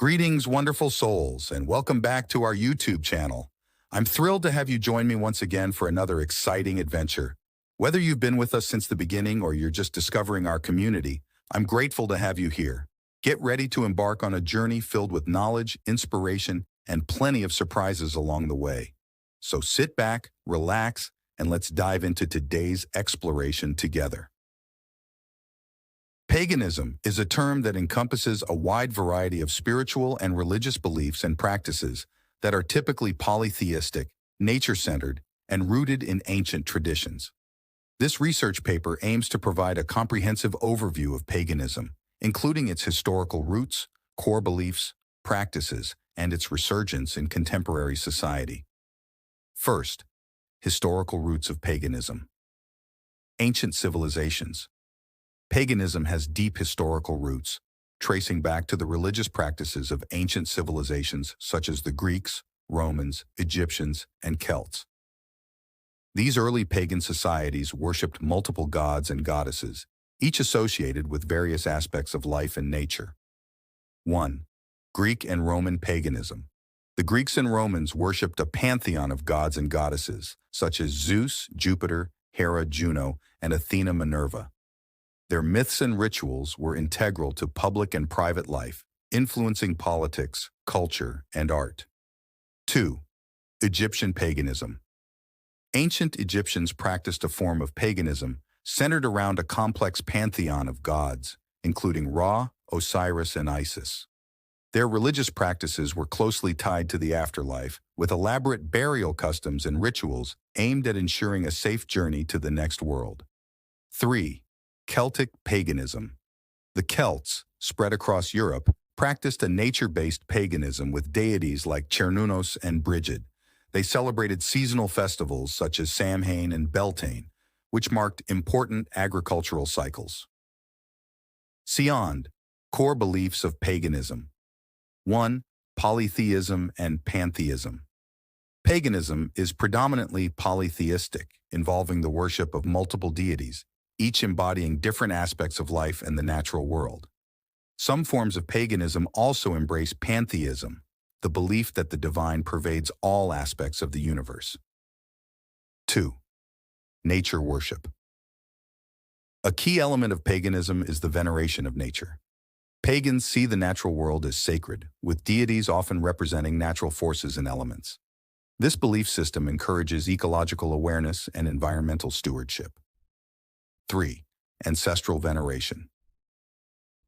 Greetings, wonderful souls, and welcome back to our YouTube channel. I'm thrilled to have you join me once again for another exciting adventure. Whether you've been with us since the beginning or you're just discovering our community, I'm grateful to have you here. Get ready to embark on a journey filled with knowledge, inspiration, and plenty of surprises along the way. So sit back, relax, and let's dive into today's exploration together. Paganism is a term that encompasses a wide variety of spiritual and religious beliefs and practices that are typically polytheistic, nature-centered, and rooted in ancient traditions. This research paper aims to provide a comprehensive overview of paganism, including its historical roots, core beliefs, practices, and its resurgence in contemporary society. First, historical roots of paganism. Ancient civilizations. Paganism has deep historical roots, tracing back to the religious practices of ancient civilizations such as the Greeks, Romans, Egyptians, and Celts. These early pagan societies worshipped multiple gods and goddesses, each associated with various aspects of life and nature. 1. Greek and Roman paganism. The Greeks and Romans worshipped a pantheon of gods and goddesses, such as Zeus, Jupiter, Hera, Juno, and Athena, Minerva. Their myths and rituals were integral to public and private life, influencing politics, culture, and art. 2. Egyptian paganism. Ancient Egyptians practiced a form of paganism centered around a complex pantheon of gods, including Ra, Osiris, and Isis. Their religious practices were closely tied to the afterlife, with elaborate burial customs and rituals aimed at ensuring a safe journey to the next world. 3. Celtic paganism. The Celts, spread across Europe, practiced a nature-based paganism with deities like Cernunnos and Brigid. They celebrated seasonal festivals such as Samhain and Beltane, which marked important agricultural cycles. Beyond, core beliefs of paganism. 1. Polytheism and pantheism. Paganism is predominantly polytheistic, involving the worship of multiple deities, each embodying different aspects of life and the natural world. Some forms of paganism also embrace pantheism, the belief that the divine pervades all aspects of the universe. 2. Nature worship. A key element of paganism is the veneration of nature. Pagans see the natural world as sacred, with deities often representing natural forces and elements. This belief system encourages ecological awareness and environmental stewardship. 3. Ancestral veneration.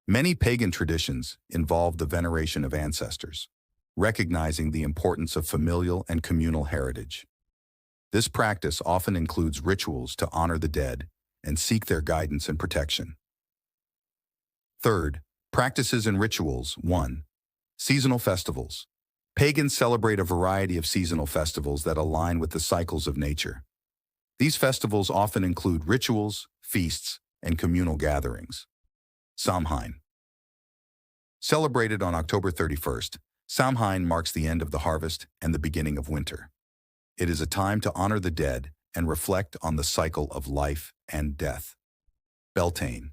Many pagan traditions involve the veneration of ancestors, recognizing the importance of familial and communal heritage. This practice often includes rituals to honor the dead and seek their guidance and protection. 3. Practices and rituals. 1. Seasonal festivals. Pagans celebrate a variety of seasonal festivals that align with the cycles of nature. These festivals often include rituals, feasts, and communal gatherings. Samhain. Celebrated on October 31st, Samhain marks the end of the harvest and the beginning of winter. It is a time to honor the dead and reflect on the cycle of life and death. Beltane.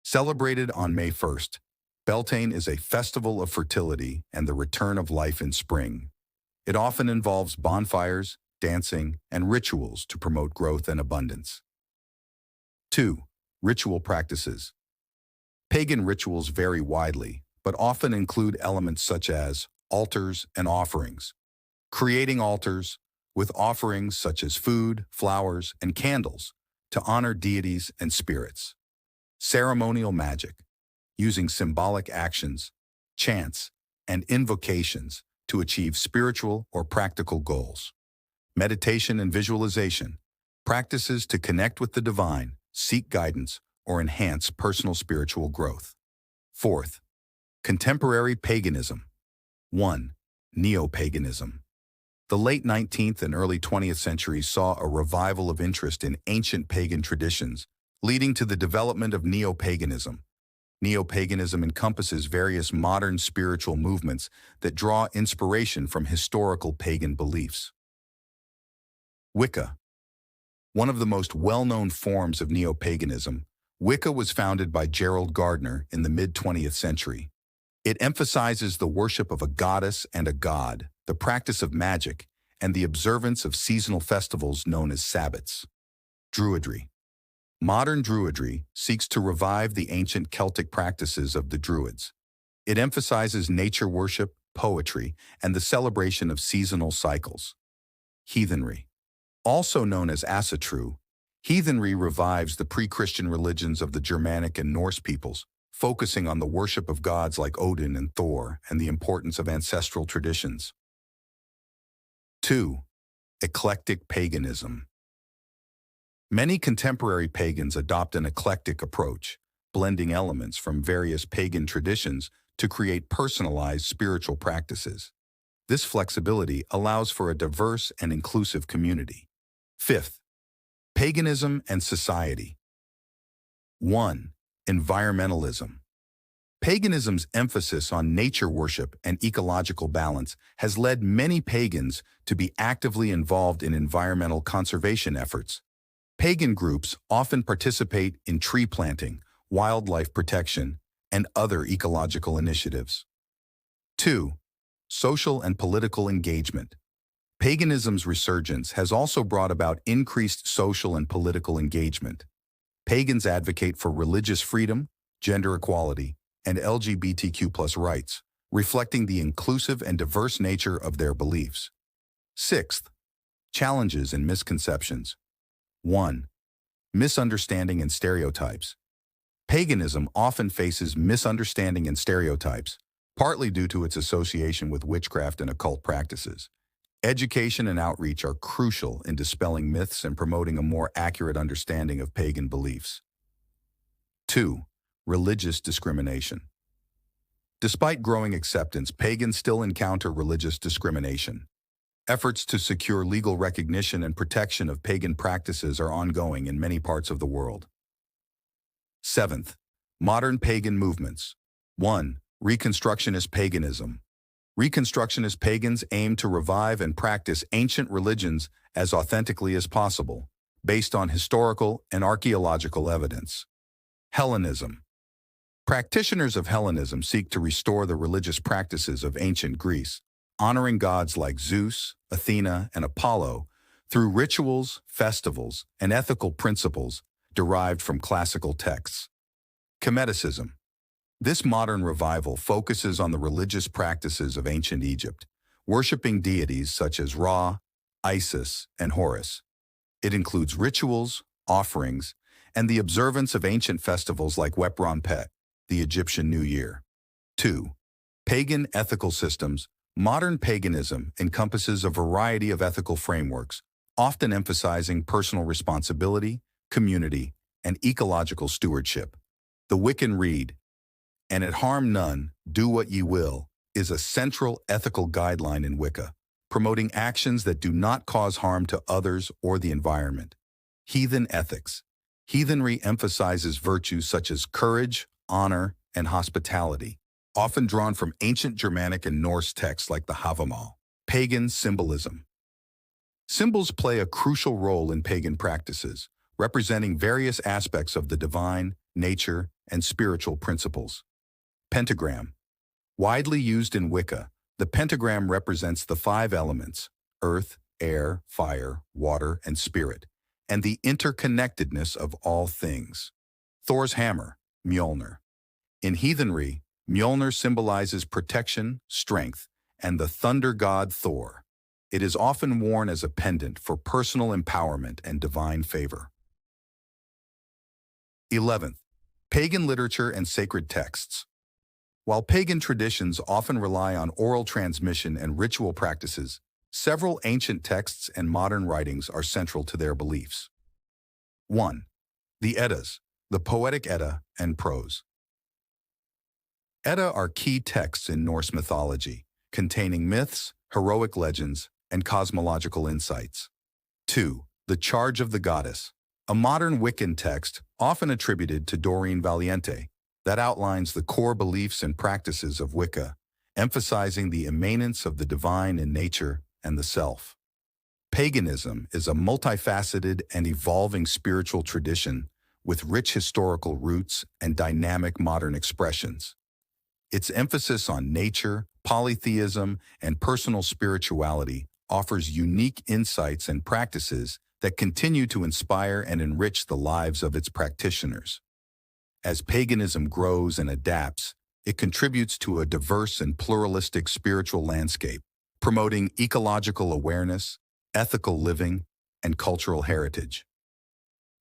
Celebrated on May 1st, Beltane is a festival of fertility and the return of life in spring. It often involves bonfires, dancing, and rituals to promote growth and abundance. 2. Ritual practices. Pagan rituals vary widely, but often include elements such as altars and offerings. Creating altars with offerings such as food, flowers, and candles to honor deities and spirits. Ceremonial magic, using symbolic actions, chants, and invocations to achieve spiritual or practical goals. Meditation and visualization, practices to connect with the divine, seek guidance, or enhance personal spiritual growth. 4th, contemporary paganism. 1. Neopaganism. The late 19th and early 20th centuries saw a revival of interest in ancient pagan traditions, leading to the development of neopaganism. Neopaganism encompasses various modern spiritual movements that draw inspiration from historical pagan beliefs. Wicca. One of the most well-known forms of neopaganism, Wicca was founded by Gerald Gardner in the mid-20th century. It emphasizes the worship of a goddess and a god, the practice of magic, and the observance of seasonal festivals known as sabbats. Druidry. Modern Druidry seeks to revive the ancient Celtic practices of the Druids. It emphasizes nature worship, poetry, and the celebration of seasonal cycles. Heathenry. Also known as ancestral, heathenry revives the pre-Christian religions of the Germanic and Norse peoples, focusing on the worship of gods like Odin and Thor and the importance of ancestral traditions. 2. Eclectic paganism. Many contemporary pagans adopt an eclectic approach, blending elements from various pagan traditions to create personalized spiritual practices. This flexibility allows for a diverse and inclusive community. 5th, paganism and society. 1. Environmentalism. Paganism's emphasis on nature worship and ecological balance has led many pagans to be actively involved in environmental conservation efforts. Pagan groups often participate in tree planting, wildlife protection, and other ecological initiatives. 2. Social and political engagement. Paganism's resurgence has also brought about increased social and political engagement. Pagans advocate for religious freedom, gender equality, and LGBTQ+ rights, reflecting the inclusive and diverse nature of their beliefs. 6th, challenges and misconceptions. 1. Misunderstanding and stereotypes. Paganism often faces misunderstanding and stereotypes, partly due to its association with witchcraft and occult practices. Education and outreach are crucial in dispelling myths and promoting a more accurate understanding of pagan beliefs. 2. Religious discrimination. Despite growing acceptance, pagans still encounter religious discrimination. Efforts to secure legal recognition and protection of pagan practices are ongoing in many parts of the world. 7th, modern pagan movements. 1. Reconstructionist paganism. Reconstructionist pagans aim to revive and practice ancient religions as authentically as possible, based on historical and archaeological evidence. Hellenism. Practitioners of Hellenism seek to restore the religious practices of ancient Greece, honoring gods like Zeus, Athena, and Apollo through rituals, festivals, and ethical principles derived from classical texts. Chemeticism. This modern revival focuses on the religious practices of ancient Egypt, worshiping deities such as Ra, Isis, and Horus. It includes rituals, offerings, and the observance of ancient festivals like Wepronpet, the Egyptian New Year. 2. Pagan ethical systems. Modern paganism encompasses a variety of ethical frameworks, often emphasizing personal responsibility, community, and ecological stewardship. The Wiccan Rede, "And it harm none, do what ye will," is a central ethical guideline in Wicca, promoting actions that do not cause harm to others or the environment. Heathen ethics. Heathenry emphasizes virtues such as courage, honor, and hospitality, often drawn from ancient Germanic and Norse texts like the Havamal. Pagan symbolism. Symbols play a crucial role in pagan practices, representing various aspects of the divine, nature, and spiritual principles. Pentagram. Widely used in Wicca, the pentagram represents the 5 elements: earth, air, fire, water, and spirit, and the interconnectedness of all things. Thor's hammer, Mjolnir. In heathenry, Mjolnir symbolizes protection, strength, and the thunder god Thor. It is often worn as a pendant for personal empowerment and divine favor. 11th, pagan literature and sacred texts. While pagan traditions often rely on oral transmission and ritual practices, several ancient texts and modern writings are central to their beliefs. 1. The Eddas, the Poetic Edda and prose. Edda are key texts in Norse mythology, containing myths, heroic legends, and cosmological insights. 2. The Charge of the Goddess, a modern Wiccan text often attributed to Doreen Valiente that outlines the core beliefs and practices of Wicca, emphasizing the immanence of the divine in nature and the self. Paganism is a multifaceted and evolving spiritual tradition with rich historical roots and dynamic modern expressions. Its emphasis on nature, polytheism, and personal spirituality offers unique insights and practices that continue to inspire and enrich the lives of its practitioners. As paganism grows and adapts, it contributes to a diverse and pluralistic spiritual landscape, promoting ecological awareness, ethical living, and cultural heritage.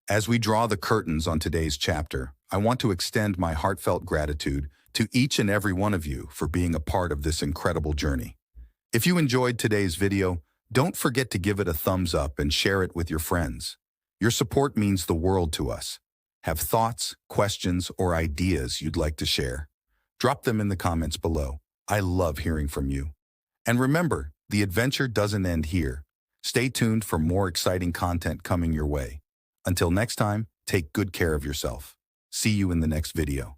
As we draw the curtains on today's chapter, I want to extend my heartfelt gratitude to each and every one of you for being a part of this incredible journey. If you enjoyed today's video, don't forget to give it a thumbs up and share it with your friends. Your support means the world to us. Have thoughts, questions, or ideas you'd like to share? Drop them in the comments below. I love hearing from you. And remember, the adventure doesn't end here. Stay tuned for more exciting content coming your way. Until next time, take good care of yourself. See you in the next video.